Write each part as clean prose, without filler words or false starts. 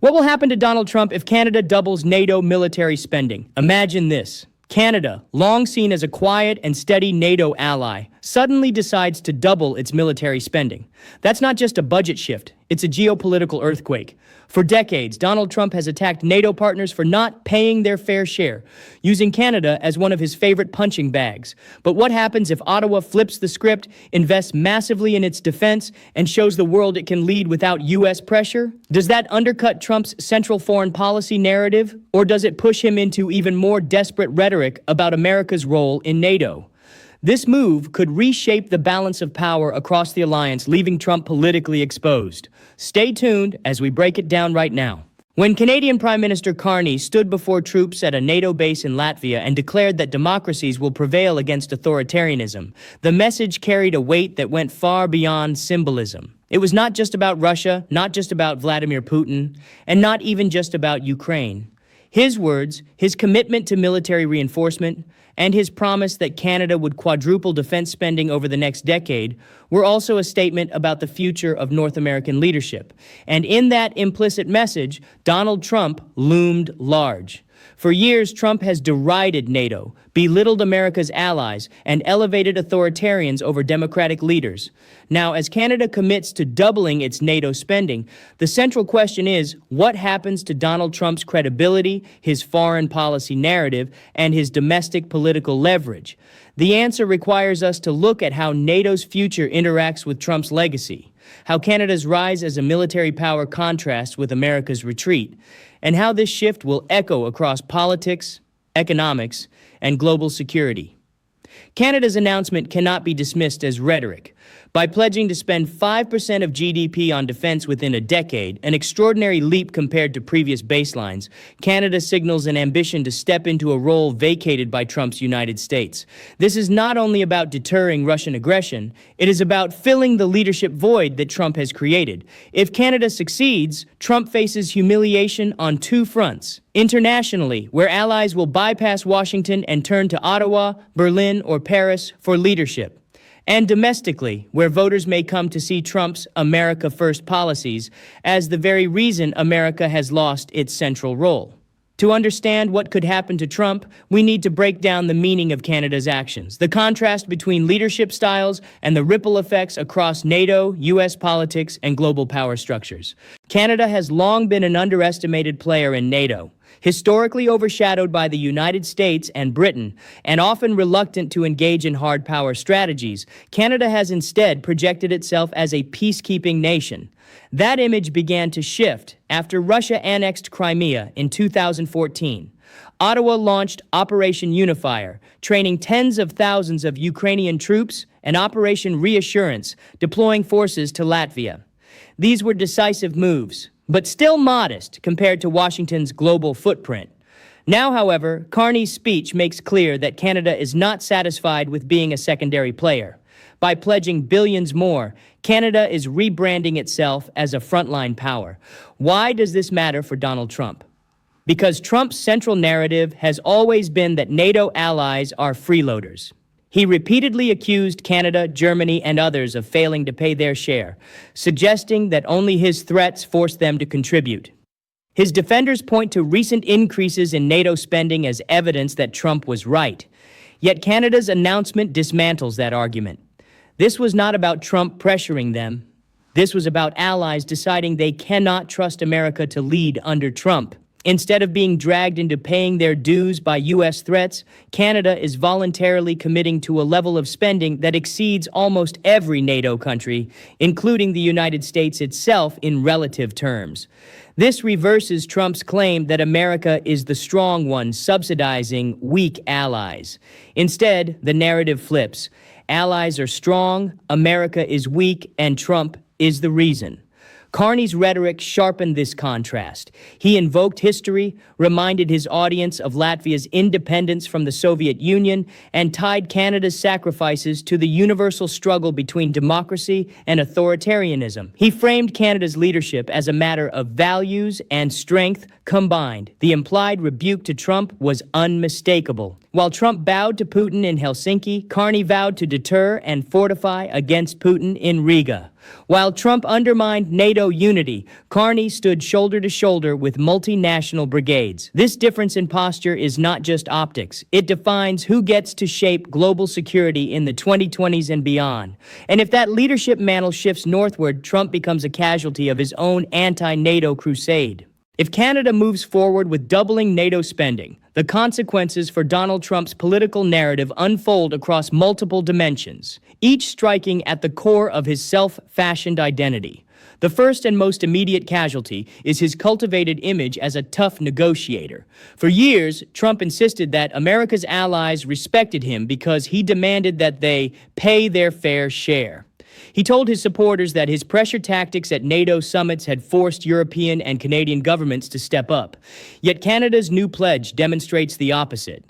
What will happen to Donald Trump if Canada doubles NATO military spending? Imagine this. Canada, long seen as a quiet and steady NATO ally, suddenly decides to double its military spending. That's not just a budget shift, it's a geopolitical earthquake. For decades, Donald Trump has attacked NATO partners for not paying their fair share, using Canada as one of his favorite punching bags. But what happens if Ottawa flips the script, invests massively in its defense, and shows the world it can lead without U.S. pressure? Does that undercut Trump's central foreign policy narrative, or does it push him into even more desperate rhetoric about America's role in NATO? This move could reshape the balance of power across the alliance, leaving Trump politically exposed. Stay tuned as we break it down right now. When Canadian Prime Minister Carney stood before troops at a NATO base in Latvia and declared that democracies will prevail against authoritarianism, the message carried a weight that went far beyond symbolism. It was not just about Russia, not just about Vladimir Putin, and not even just about Ukraine. His words, his commitment to military reinforcement, and his promise that Canada would quadruple defense spending over the next decade were also a statement about the future of North American leadership. And in that implicit message, Donald Trump loomed large. For years, Trump has derided NATO, belittled America's allies, and elevated authoritarians over democratic leaders. Now, as Canada commits to doubling its NATO spending, the central question is, what happens to Donald Trump's credibility, his foreign policy narrative, and his domestic political leverage? The answer requires us to look at how NATO's future interacts with Trump's legacy, how Canada's rise as a military power contrasts with America's retreat, and how this shift will echo across politics, economics, and global security. Canada's announcement cannot be dismissed as rhetoric. By pledging to spend 5% of GDP on defense within a decade, an extraordinary leap compared to previous baselines, Canada signals an ambition to step into a role vacated by Trump's United States. This is not only about deterring Russian aggression, it is about filling the leadership void that Trump has created. If Canada succeeds, Trump faces humiliation on two fronts. Internationally, where allies will bypass Washington and turn to Ottawa, Berlin, or Paris for leadership. And domestically, where voters may come to see Trump's America First policies as the very reason America has lost its central role. To understand what could happen to Trump, we need to break down the meaning of Canada's actions, the contrast between leadership styles and the ripple effects across NATO, U.S. politics, and global power structures. Canada has long been an underestimated player in NATO, historically overshadowed by the United States and Britain, and often reluctant to engage in hard power strategies. Canada has instead projected itself as a peacekeeping nation. That image began to shift after Russia annexed Crimea in 2014. Ottawa launched Operation Unifier, training tens of thousands of Ukrainian troops, and Operation Reassurance, deploying forces to Latvia. These were decisive moves, but still modest compared to Washington's global footprint. Now, however, Carney's speech makes clear that Canada is not satisfied with being a secondary player. By pledging billions more, Canada is rebranding itself as a frontline power. Why does this matter for Donald Trump? Because Trump's central narrative has always been that NATO allies are freeloaders. He repeatedly accused Canada, Germany, and others of failing to pay their share, suggesting that only his threats forced them to contribute. His defenders point to recent increases in NATO spending as evidence that Trump was right. Yet Canada's announcement dismantles that argument. This was not about Trump pressuring them. This was about allies deciding they cannot trust America to lead under Trump. Instead of being dragged into paying their dues by U.S. threats, Canada is voluntarily committing to a level of spending that exceeds almost every NATO country, including the United States itself in relative terms. This reverses Trump's claim that America is the strong one subsidizing weak allies. Instead, the narrative flips. Allies are strong, America is weak, and Trump is the reason. Carney's rhetoric sharpened this contrast. He invoked history, reminded his audience of Latvia's independence from the Soviet Union, and tied Canada's sacrifices to the universal struggle between democracy and authoritarianism. He framed Canada's leadership as a matter of values and strength combined. The implied rebuke to Trump was unmistakable. While Trump bowed to Putin in Helsinki, Carney vowed to deter and fortify against Putin in Riga. While Trump undermined NATO unity, Carney stood shoulder to shoulder with multinational brigades. This difference in posture is not just optics. It defines who gets to shape global security in the 2020s and beyond. And if that leadership mantle shifts northward, Trump becomes a casualty of his own anti-NATO crusade. If Canada moves forward with doubling NATO spending, the consequences for Donald Trump's political narrative unfold across multiple dimensions, each striking at the core of his self-fashioned identity. The first and most immediate casualty is his cultivated image as a tough negotiator. For years, Trump insisted that America's allies respected him because he demanded that they pay their fair share. He told his supporters that his pressure tactics at NATO summits had forced European and Canadian governments to step up. Yet Canada's new pledge demonstrates the opposite.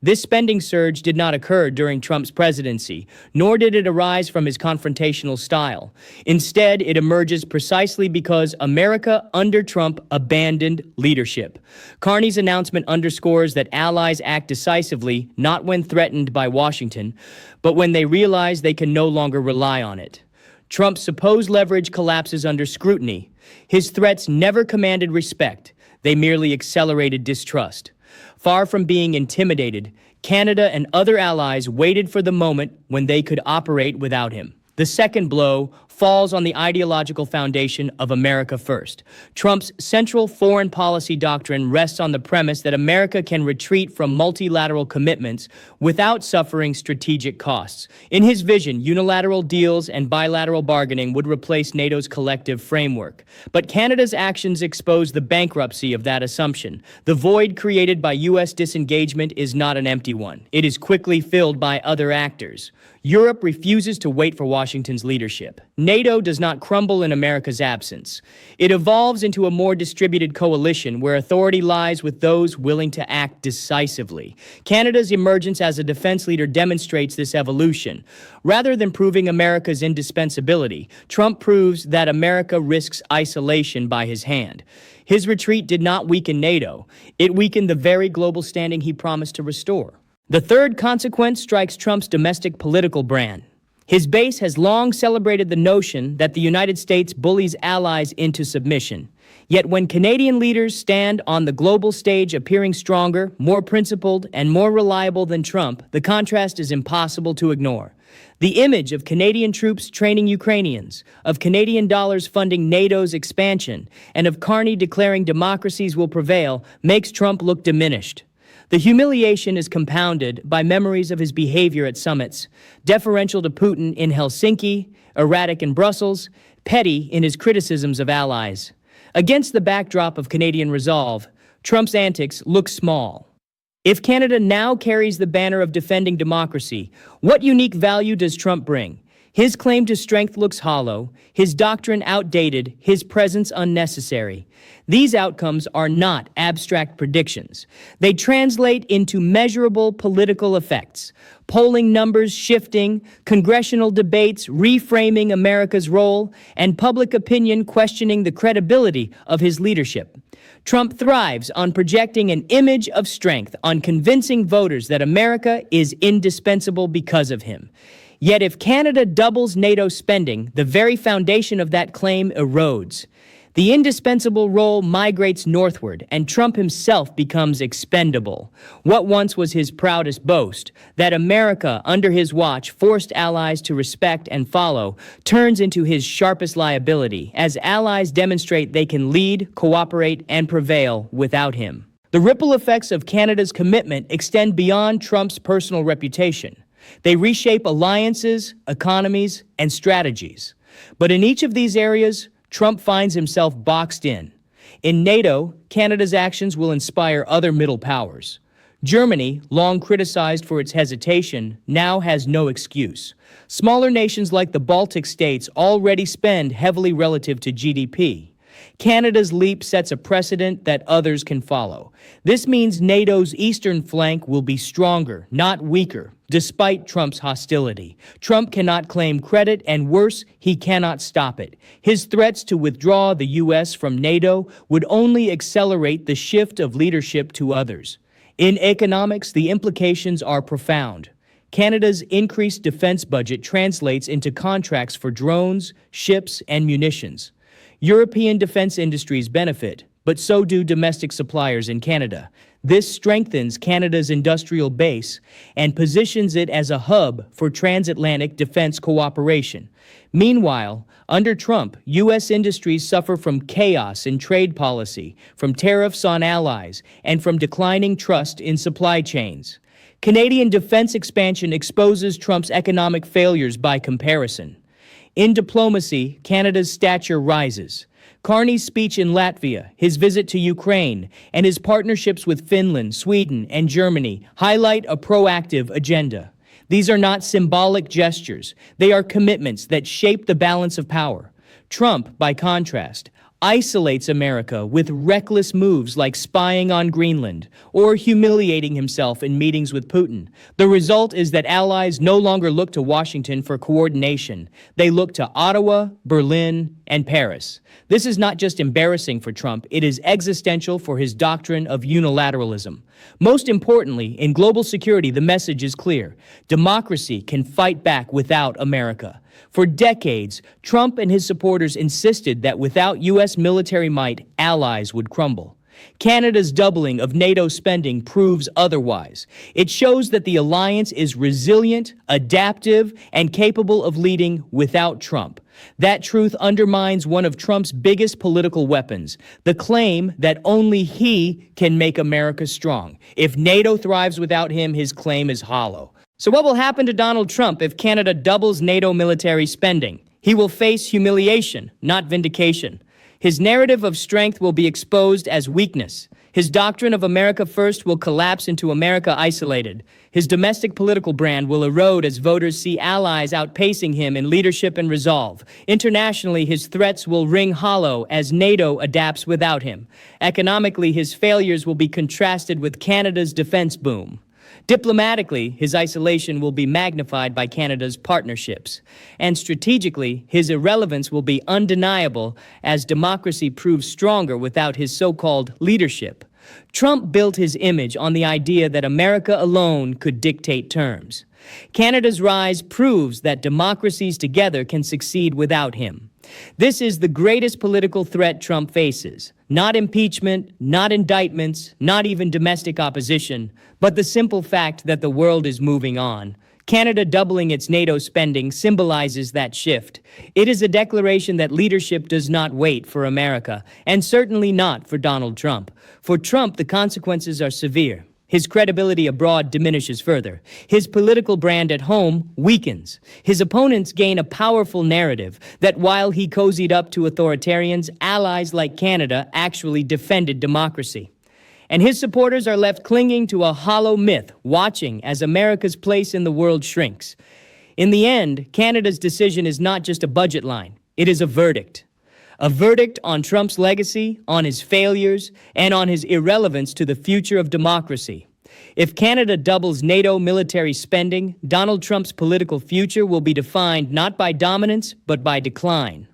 This spending surge did not occur during Trump's presidency, nor did it arise from his confrontational style. Instead, it emerges precisely because America under Trump abandoned leadership. Carney's announcement underscores that allies act decisively not when threatened by Washington, but when they realize they can no longer rely on it. Trump's supposed leverage collapses under scrutiny. His threats never commanded respect. They merely accelerated distrust. Far from being intimidated, Canada and other allies waited for the moment when they could operate without him. The second blow falls on the ideological foundation of America First. Trump's central foreign policy doctrine rests on the premise that America can retreat from multilateral commitments without suffering strategic costs. In his vision, unilateral deals and bilateral bargaining would replace NATO's collective framework. But Canada's actions expose the bankruptcy of that assumption. The void created by U.S. disengagement is not an empty one. It is quickly filled by other actors. Europe refuses to wait for Washington's leadership. NATO does not crumble in America's absence. It evolves into a more distributed coalition where authority lies with those willing to act decisively. Canada's emergence as a defense leader demonstrates this evolution. Rather than proving America's indispensability, Trump proves that America risks isolation by his hand. His retreat did not weaken NATO. It weakened the very global standing he promised to restore. The third consequence strikes Trump's domestic political brand. His base has long celebrated the notion that the United States bullies allies into submission. Yet when Canadian leaders stand on the global stage appearing stronger, more principled, and more reliable than Trump, the contrast is impossible to ignore. The image of Canadian troops training Ukrainians, of Canadian dollars funding NATO's expansion, and of Carney declaring democracies will prevail makes Trump look diminished. The humiliation is compounded by memories of his behavior at summits, deferential to Putin in Helsinki, erratic in Brussels, petty in his criticisms of allies. Against the backdrop of Canadian resolve, Trump's antics look small. If Canada now carries the banner of defending democracy, what unique value does Trump bring? His claim to strength looks hollow, his doctrine outdated, his presence unnecessary. These outcomes are not abstract predictions. They translate into measurable political effects. Polling numbers shifting, congressional debates reframing America's role, and public opinion questioning the credibility of his leadership. Trump thrives on projecting an image of strength, on convincing voters that America is indispensable because of him. Yet if Canada doubles NATO spending, the very foundation of that claim erodes. The indispensable role migrates northward, and Trump himself becomes expendable. What once was his proudest boast, that America, under his watch, forced allies to respect and follow, turns into his sharpest liability, as allies demonstrate they can lead, cooperate, and prevail without him. The ripple effects of Canada's commitment extend beyond Trump's personal reputation. They reshape alliances, economies, and strategies. But in each of these areas, Trump finds himself boxed in. In NATO, Canada's actions will inspire other middle powers. Germany, long criticized for its hesitation, now has no excuse. Smaller nations like the Baltic states already spend heavily relative to GDP. Canada's leap sets a precedent that others can follow. This means NATO's eastern flank will be stronger, not weaker, despite Trump's hostility. Trump cannot claim credit, and worse, he cannot stop it. His threats to withdraw the U.S. from NATO would only accelerate the shift of leadership to others. In economics, the implications are profound. Canada's increased defense budget translates into contracts for drones, ships, and munitions. European defense industries benefit, but so do domestic suppliers in Canada. This strengthens Canada's industrial base and positions it as a hub for transatlantic defense cooperation. Meanwhile, under Trump, U.S. industries suffer from chaos in trade policy, from tariffs on allies, and from declining trust in supply chains. Canadian defense expansion exposes Trump's economic failures by comparison. In diplomacy, Canada's stature rises. Carney's speech in Latvia, his visit to Ukraine, and his partnerships with Finland, Sweden, and Germany highlight a proactive agenda. These are not symbolic gestures. They are commitments that shape the balance of power. Trump, by contrast, isolates America with reckless moves like spying on Greenland or humiliating himself in meetings with Putin. The result is that allies no longer look to Washington for coordination. They look to Ottawa, Berlin, and Paris. This is not just embarrassing for Trump, it is existential for his doctrine of unilateralism. Most importantly, in global security, the message is clear. Democracy can fight back without America. For decades, Trump and his supporters insisted that without U.S. military might, allies would crumble. Canada's doubling of NATO spending proves otherwise. It shows that the alliance is resilient, adaptive, and capable of leading without Trump. That truth undermines one of Trump's biggest political weapons, the claim that only he can make America strong. If NATO thrives without him, his claim is hollow. So what will happen to Donald Trump if Canada doubles NATO military spending? He will face humiliation, not vindication. His narrative of strength will be exposed as weakness. His doctrine of America first will collapse into America isolated. His domestic political brand will erode as voters see allies outpacing him in leadership and resolve. Internationally, his threats will ring hollow as NATO adapts without him. Economically, his failures will be contrasted with Canada's defense boom. Diplomatically, his isolation will be magnified by Canada's partnerships. And strategically, his irrelevance will be undeniable as democracy proves stronger without his so-called leadership. Trump built his image on the idea that America alone could dictate terms. Canada's rise proves that democracies together can succeed without him. This is the greatest political threat Trump faces. Not impeachment, not indictments, not even domestic opposition, but the simple fact that the world is moving on. Canada doubling its NATO spending symbolizes that shift. It is a declaration that leadership does not wait for America, and certainly not for Donald Trump. For Trump, the consequences are severe. His credibility abroad diminishes further. His political brand at home weakens. His opponents gain a powerful narrative that while he cozied up to authoritarians, allies like Canada actually defended democracy. And his supporters are left clinging to a hollow myth, watching as America's place in the world shrinks. In the end, Canada's decision is not just a budget line. It is a verdict. A verdict on Trump's legacy, on his failures, and on his irrelevance to the future of democracy. If Canada doubles NATO military spending, Donald Trump's political future will be defined not by dominance, but by decline.